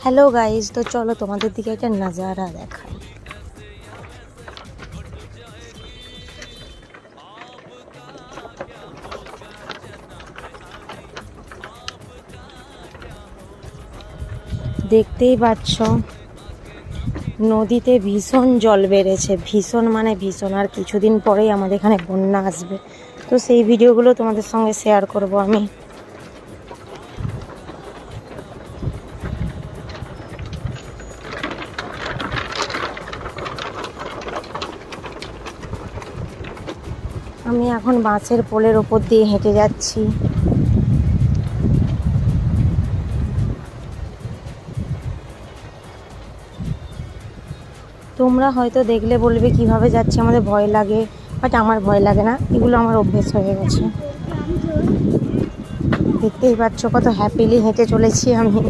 Hello guys, তো চলো তোমাদের দিকে একটা নাজারা দেখাই। দেখতেই পাচ্ছ নদীতে ভীষণ জল বেড়েছে, ভীষণ মানে ভীষণ। আর কিছুদিন পরেই আমাদের এখানে বন্যা আসবে, তো সেই ভিডিওগুলো তোমাদের সঙ্গে শেয়ার করব আমি। আমি এখন বাঁশের পোলের ওপর দিয়ে হেঁটে যাচ্ছি। তোমরা হয়তো দেখলে বলবে কিভাবে যাচ্ছে, আমাদের ভয় লাগে, বাট আমার ভয় লাগে না, এগুলো আমার অভ্যেস হয়ে গেছে। দেখতেই পাচ্ছ কত হ্যাপিলি হেঁটে চলেছি আমি।